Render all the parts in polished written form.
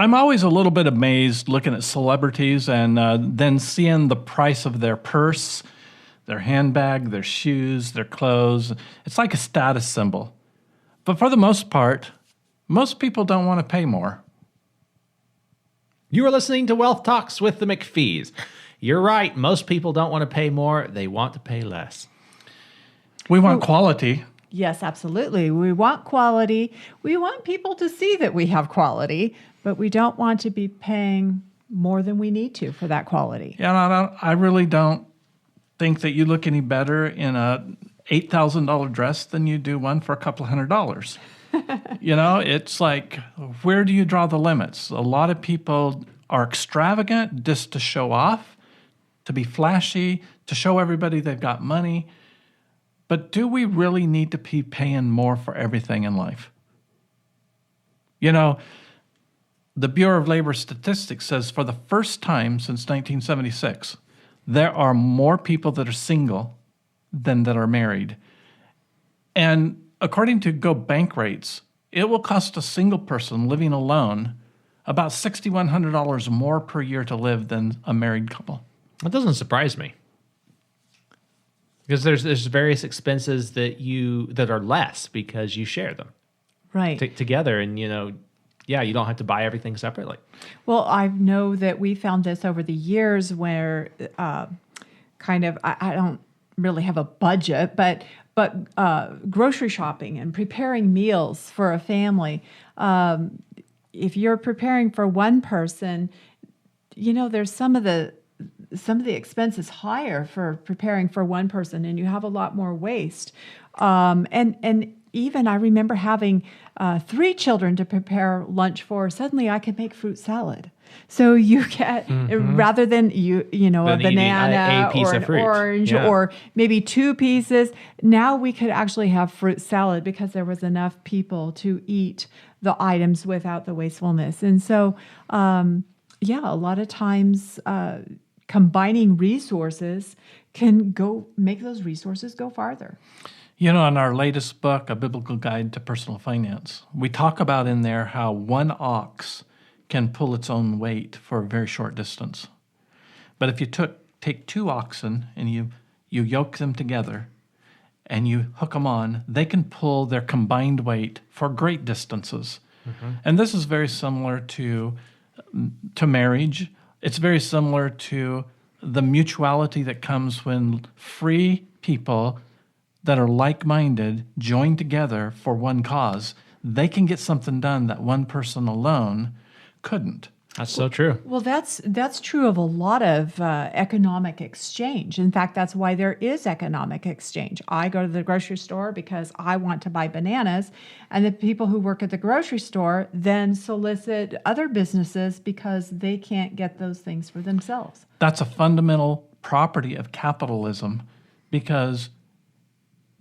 I'm always a little bit amazed looking at celebrities and then seeing the price of their purse, their handbag, their shoes, their clothes. It's like a status symbol. But for the most part, most people don't want to pay more. You are listening to Wealth Talks with the McPhees. You're right. Most people don't want to pay more. They want to pay less. We want quality. Yes, absolutely. We want quality. We want people to see that we have quality, but we don't want to be paying more than we need to for that quality. Yeah, I really don't think that you look any better in a $8,000 dress than you do one for a couple of $100. It's like, where do you draw the limits? A lot of people are extravagant just to show off, to be flashy, to show everybody they've got money. But do we really need to be paying more for everything in life? The Bureau of Labor Statistics says for the first time since 1976, there are more people that are single than that are married. And according to Go Bank rates, it will cost a single person living alone about $6,100 more per year to live than a married couple. That doesn't surprise me. Because there's various expenses that are less because you share them Right. together, and you don't have to buy everything separately. Well, I know that we found this over the years where I don't really have a budget, but grocery shopping and preparing meals for a family. If you're preparing for one person, there's some of the expenses higher for preparing for one person, and you have a lot more waste. And even I remember having 3 children to prepare lunch for. Suddenly, I could make fruit salad. So you get rather than a banana a piece or of an fruit. orange Yeah. or maybe 2 pieces. Now we could actually have fruit salad because there was enough people to eat the items without the wastefulness. And so, a lot of times combining resources can make those resources go farther. In our latest book, A Biblical Guide to Personal Finance, we talk about in there how one ox can pull its own weight for a very short distance. But if you take 2 oxen and you yoke them together and you hook them on, they can pull their combined weight for great distances. Mm-hmm. And this is very similar to marriage. It's very similar to the mutuality that comes when free people that are like-minded join together for one cause. They can get something done that one person alone couldn't. That's so true. Well, that's true of a lot of economic exchange. In fact, that's why there is economic exchange. I go to the grocery store because I want to buy bananas, and the people who work at the grocery store then solicit other businesses because they can't get those things for themselves. That's a fundamental property of capitalism, because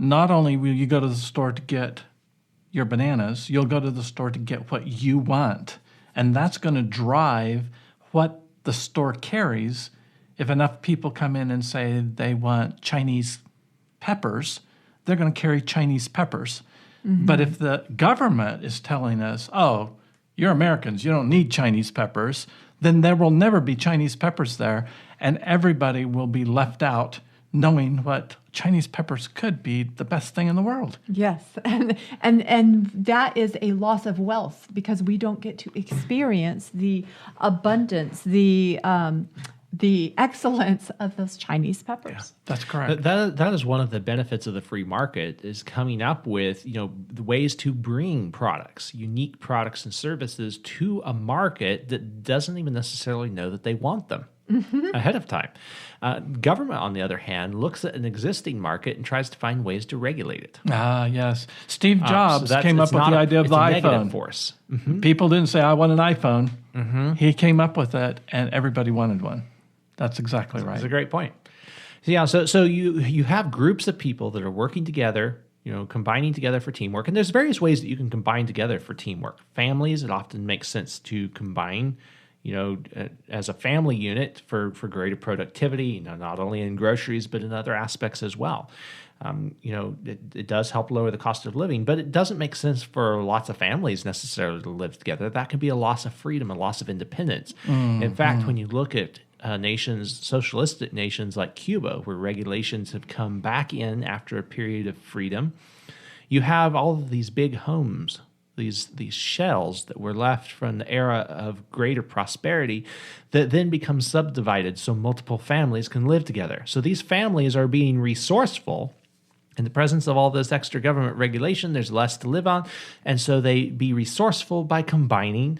not only will you go to the store to get your bananas, you'll go to the store to get what you want. And that's going to drive what the store carries. If enough people come in and say they want Chinese peppers, they're going to carry Chinese peppers. Mm-hmm. But if the government is telling us, oh, you're Americans, you don't need Chinese peppers, then there will never be Chinese peppers there, and everybody will be left out knowing what Chinese peppers could be the best thing in the world. Yes, and that is a loss of wealth because we don't get to experience the abundance, the excellence of those Chinese peppers. Yeah, that's correct. That is one of the benefits of the free market, is coming up with the ways to bring products, unique products and services to a market that doesn't even necessarily know that they want them. Mm-hmm. Ahead of time. Government, on the other hand, looks at an existing market and tries to find ways to regulate it. Ah, yes. Steve Jobs came up with the idea of the iPhone. Force. Mm-hmm. People didn't say, I want an iPhone. Mm-hmm. He came up with it, and everybody wanted one. That's exactly right. That's a great point. So you have groups of people that are working together, combining together for teamwork. And there's various ways that you can combine together for teamwork. Families, it often makes sense to combine as a family unit for greater productivity, not only in groceries, but in other aspects as well. It does help lower the cost of living, but it doesn't make sense for lots of families necessarily to live together. That can be a loss of freedom, a loss of independence. In fact, when you look at socialistic nations like Cuba, where regulations have come back in after a period of freedom, you have all of these big homes, these shells that were left from the era of greater prosperity that then become subdivided so multiple families can live together. So these families are being resourceful. In the presence of all this extra government regulation, there's less to live on, and so they be resourceful by combining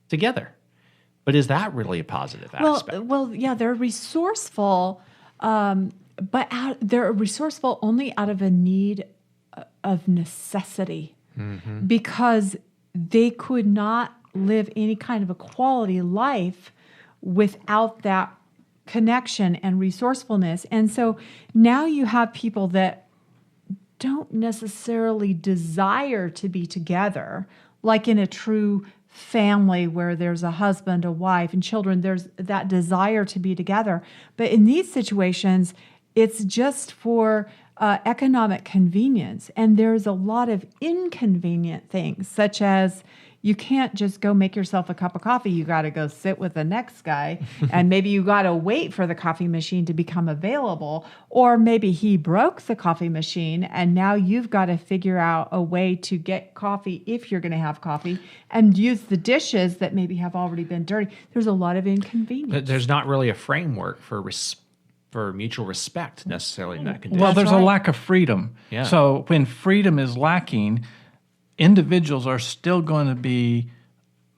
together. But is that really a positive aspect? Well, yeah, they're resourceful, but they're resourceful only out of a need of necessity, because they could not live any kind of a quality life without that connection and resourcefulness. And so now you have people that don't necessarily desire to be together, like in a true family where there's a husband, a wife, and children. There's that desire to be together. But in these situations, it's just for economic convenience. And there's a lot of inconvenient things, such as you can't just go make yourself a cup of coffee. You got to go sit with the next guy. And maybe you got to wait for the coffee machine to become available. Or maybe he broke the coffee machine and now you've got to figure out a way to get coffee if you're going to have coffee and use the dishes that maybe have already been dirty. There's a lot of inconvenience. There's not really a framework for mutual respect necessarily in that condition. Well, there's a lack of freedom. Yeah. So when freedom is lacking, individuals are still going to be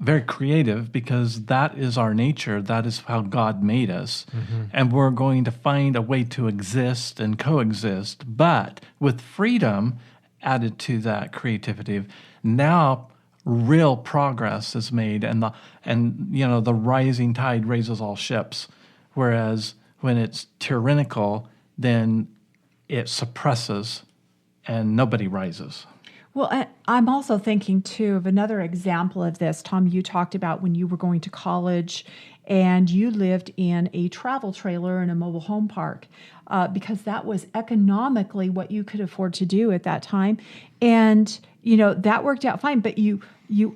very creative because that is our nature. That is how God made us. And we're going to find a way to exist and coexist. But with freedom added to that creativity, now real progress is made, and the rising tide raises all ships. Whereas when it's tyrannical, then it suppresses and nobody rises. Well, I'm also thinking, too, of another example of this. Tom, you talked about when you were going to college and you lived in a travel trailer in a mobile home park because that was economically what you could afford to do at that time. And, that worked out fine. But you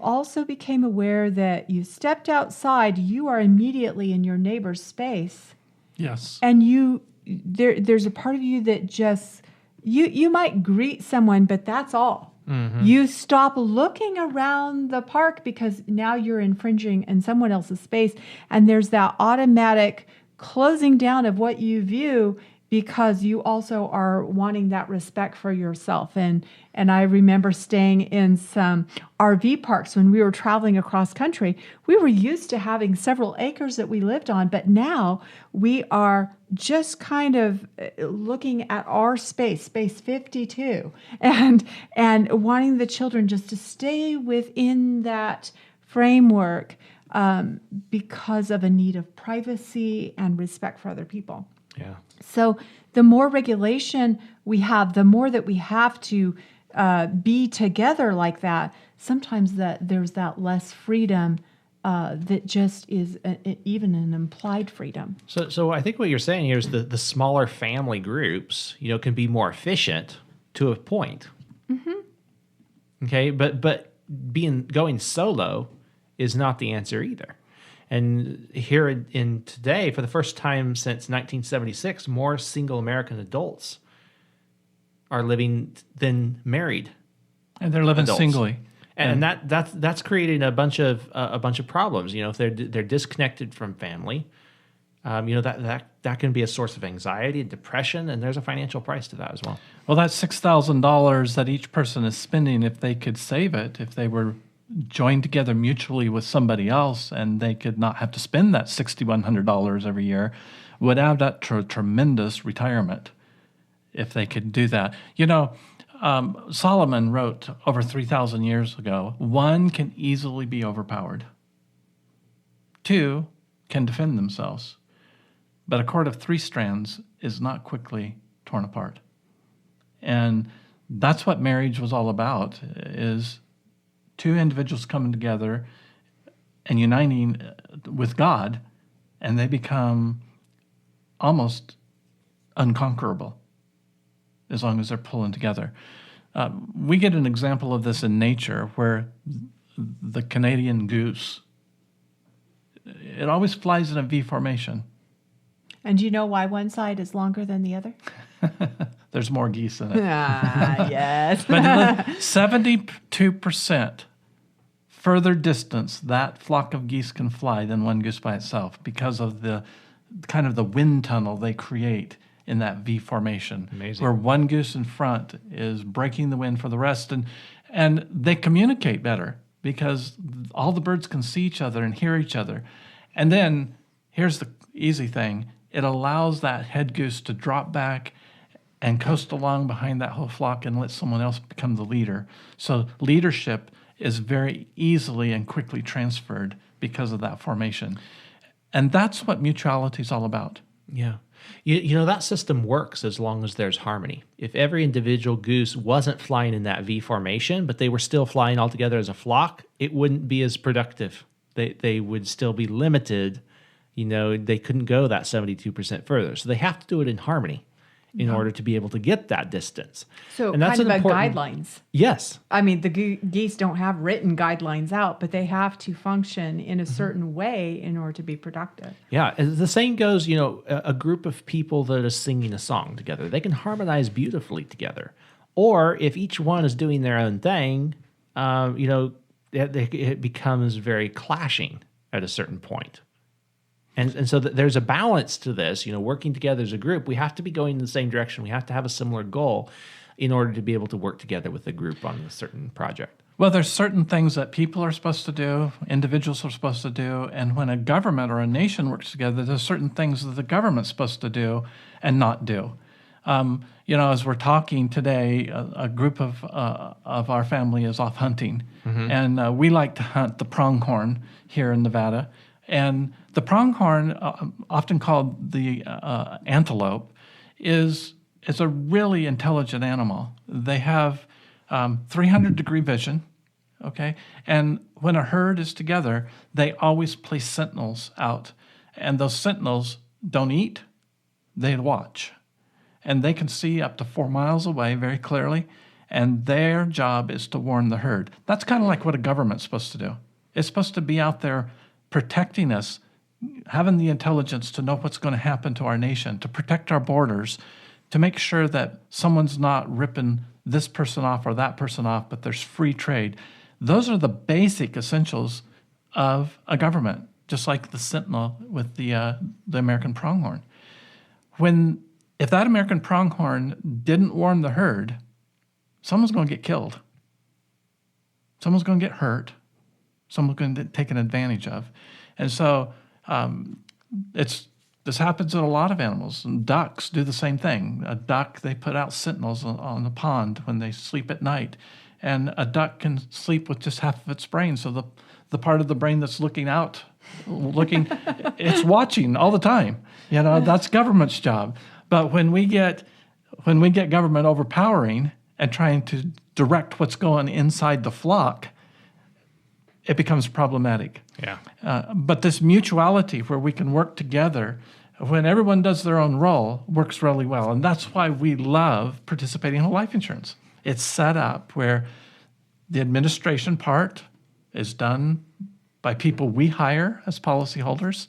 also became aware that you stepped outside, you are immediately in your neighbor's space. Yes. And there's a part of you that just, you might greet someone, but that's all. You stop looking around the park because now you're infringing in someone else's space. And there's that automatic closing down of what you view because you also are wanting that respect for yourself. And I remember staying in some RV parks when we were traveling across country. We were used to having several acres that we lived on, but now we are just kind of looking at our space 52, and wanting the children just to stay within that framework because of a need of privacy and respect for other people. Yeah. So the more regulation we have, the more that we have to be together like that, sometimes there's that less freedom that just is even an implied freedom. So I think what you're saying here is the smaller family groups, can be more efficient to a point. Okay, but going solo is not the answer either. And here in today, for the first time since 1976, more single American adults are living than married. And they're living adults. singly. And that's creating a bunch of problems. If they're disconnected from family, that can be a source of anxiety and depression, and there's a financial price to that as well. Well, that's $6,000 that each person is spending. If they could save it, if they were joined together mutually with somebody else, and they could not have to spend that $6,100 every year, would add that to a tremendous retirement if they could do that. Solomon wrote over 3,000 years ago, 1 can easily be overpowered. 2 can defend themselves. But a cord of 3 strands is not quickly torn apart. And that's what marriage was all about, is 2 individuals coming together and uniting with God, and they become almost unconquerable as long as they're pulling together. We get an example of this in nature where the Canadian goose, it always flies in a V formation. And do you know why one side is longer than the other? There's more geese in it. Ah, yes. But 72% further distance that flock of geese can fly than one goose by itself because of the kind of the wind tunnel they create in that V formation. Amazing. Where one goose in front is breaking the wind for the rest. And they communicate better because all the birds can see each other and hear each other. And then here's the easy thing. It allows that head goose to drop back and coast along behind that whole flock and let someone else become the leader. So leadership is very easily and quickly transferred because of that formation. And that's what mutuality is all about. Yeah. You know, that system works as long as there's harmony. If every individual goose wasn't flying in that V formation, but they were still flying all together as a flock, it wouldn't be as productive. They would still be limited. You know, they couldn't go that 72% further. So they have to do it in harmony in order to be able to get that distance. So And that's kind of an a important- guidelines. Yes. I mean, the geese don't have written guidelines out, but they have to function in a certain way in order to be productive. Yeah, and the same goes, you know, a group of people that is singing a song together. They can harmonize beautifully together. Or if each one is doing their own thing, you know, it becomes very clashing at a certain point. And so there's a balance to this, you know, working together as a group. We have to be going in the same direction. We have to have a similar goal in order to be able to work together with a group on a certain project. Well, there's certain things that people are supposed to do, individuals are supposed to do, and when a government or a nation works together, there's certain things that the government's supposed to do and not do. You know, as we're talking today, a group of our family is off hunting, and we like to hunt the pronghorn here in Nevada. And the pronghorn, often called the antelope, is a really intelligent animal. They have 300-degree vision, okay? And when a herd is together, they always place sentinels out. And those sentinels don't eat, they watch. And they can see up to 4 miles away very clearly, and their job is to warn the herd. That's kind of like what a government's supposed to do. It's supposed to be out there protecting us, having the intelligence to know what's going to happen to our nation, to protect our borders, to make sure that someone's not ripping this person off or that person off, but there's free trade. Those are the basic essentials of a government, just like the sentinel with the American pronghorn. If that American pronghorn didn't warn the herd, someone's going to get killed. Someone's going to get hurt. Someone's going to get taken advantage of. And so this happens in a lot of animals. And ducks do the same thing. A duck, they put out sentinels on the pond when they sleep at night. And a duck can sleep with just half of its brain. So the part of the brain that's looking, it's watching all the time. You know, that's government's job. But when we get government overpowering and trying to direct what's going inside the flock, it becomes problematic. Yeah. But this mutuality where we can work together, when everyone does their own role, works really well. And that's why we love participating in life insurance. It's set up where the administration part is done by people we hire as policyholders.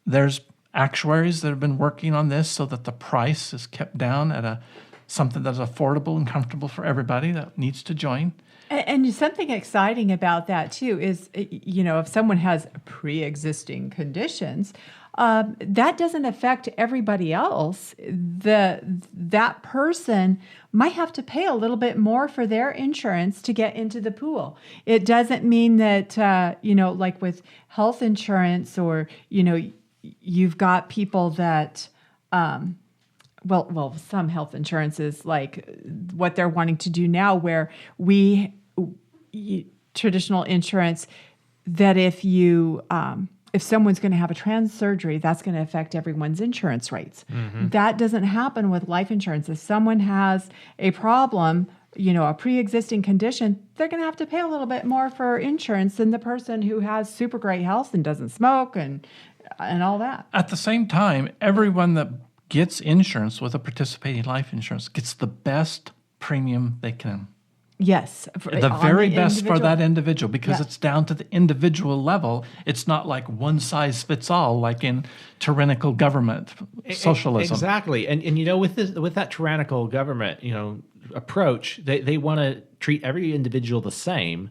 There's actuaries that have been working on this so that the price is kept down at something that's affordable and comfortable for everybody that needs to join. And something exciting about that too is, you know, if someone has pre-existing conditions, that doesn't affect everybody else. That person might have to pay a little bit more for their insurance to get into the pool. It doesn't mean that, you know, like with health insurance or, you know, you've got people that, well, some health insurances, like what they're wanting to do now, where traditional insurance, that if someone's going to have a trans surgery, that's going to affect everyone's insurance rates. Mm-hmm. That doesn't happen with life insurance. If someone has a problem, a pre-existing condition, they're going to have to pay a little bit more for insurance than the person who has super great health and doesn't smoke and all that. At the same time, everyone that gets insurance with a participating life insurance gets the best premium they can. Yes. The very best for individual. that individual, because Yeah. it's down to the individual level. It's not like one size fits all, like in tyrannical government socialism. Exactly. And with that tyrannical government, approach, they want to treat every individual the same,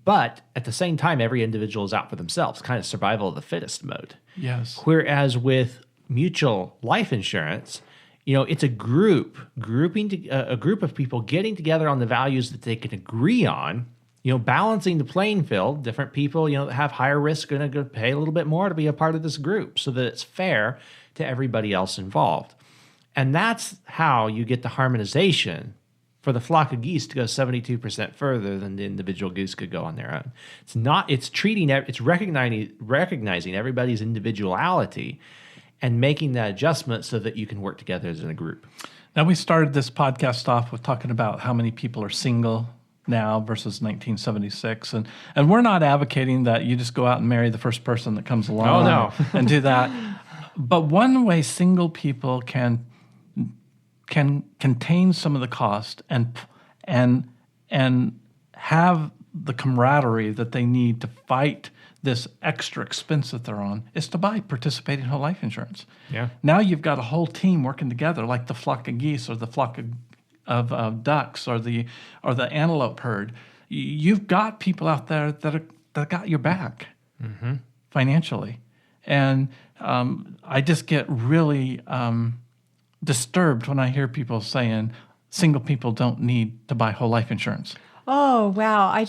but at the same time, every individual is out for themselves, kind of survival of the fittest mode. Yes. Whereas with mutual life insurance, it's a group of people getting together on the values that they can agree on, balancing the playing field. Different people, that have higher risk are going to pay a little bit more to be a part of this group so that it's fair to everybody else involved. And that's how you get the harmonization for the flock of geese to go 72% further than the individual goose could go on their own. It's recognizing everybody's individuality and making that adjustment so that you can work together as in a group. Now, we started this podcast off with talking about how many people are single now versus 1976. And we're not advocating that you just go out and marry the first person that comes along. Oh, no. And do that. But one way single people can contain some of the cost and have the camaraderie that they need to fight this extra expense that they're on is to buy participating whole life insurance. Yeah. Now you've got a whole team working together, like the flock of geese or the flock of ducks or the antelope herd. You've got people out there that got your back financially, and I just get really disturbed when I hear people saying single people don't need to buy whole life insurance. Oh, wow.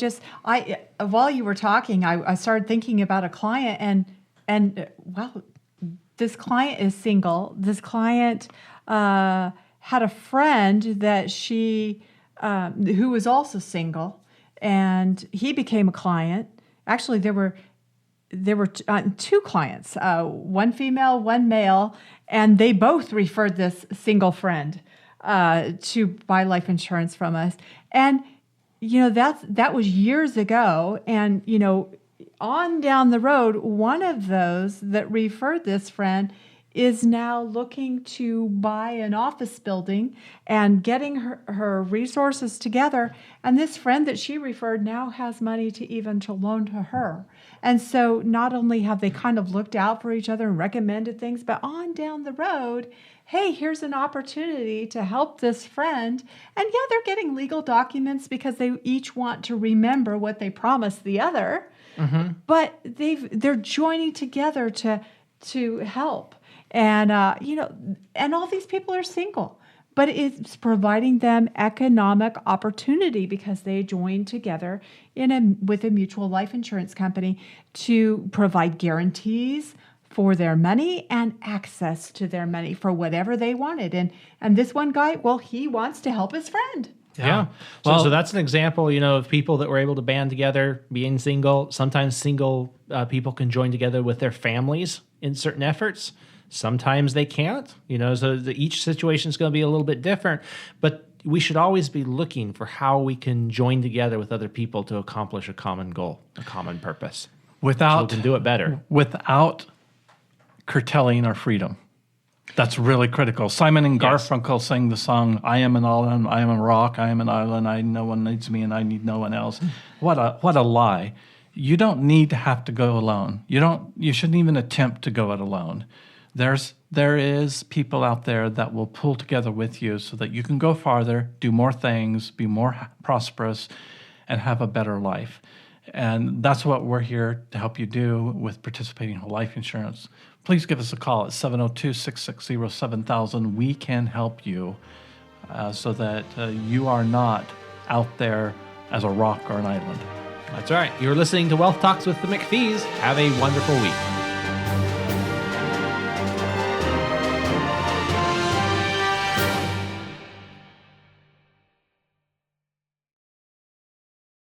While you were talking, I started thinking about a client and wow, this client is single. This client had a friend that who was also single, and he became a client. Actually, there were two clients, one female, one male, and they both referred this single friend to buy life insurance from us. And that was years ago. And, on down the road, one of those that referred this friend is now looking to buy an office building and getting her resources together. And this friend that she referred now has money to loan to her. And so not only have they kind of looked out for each other and recommended things, but on down the road, hey, here's an opportunity to help this friend. And yeah, they're getting legal documents because they each want to remember what they promised the other. Mm-hmm. But they're joining together to help. And and all these people are single, but it's providing them economic opportunity because they joined together with a mutual life insurance company to provide guarantees for their money and access to their money for whatever they wanted. And this one guy, well, he wants to help his friend. Yeah. So that's an example, of people that were able to band together, being single. Sometimes single people can join together with their families in certain efforts. Sometimes they can't, so each situation is going to be a little bit different. But we should always be looking for how we can join together with other people to accomplish a common goal, a common purpose. So we can do it better. Without curtailing our freedom. That's really critical. Simon and Garfunkel sang the song, I am an island, I am a rock, I am an island, no one needs me and I need no one else. What a lie. You don't need to have to go alone. You shouldn't even attempt to go it alone. There is people out there that will pull together with you so that you can go farther, do more things, be more prosperous, and have a better life. And that's what we're here to help you do with participating whole life insurance. Please give us a call at 702-660-7000. We can help you so that you are not out there as a rock or an island. That's right. You're listening to Wealth Talks with the McPhees. Have a wonderful week.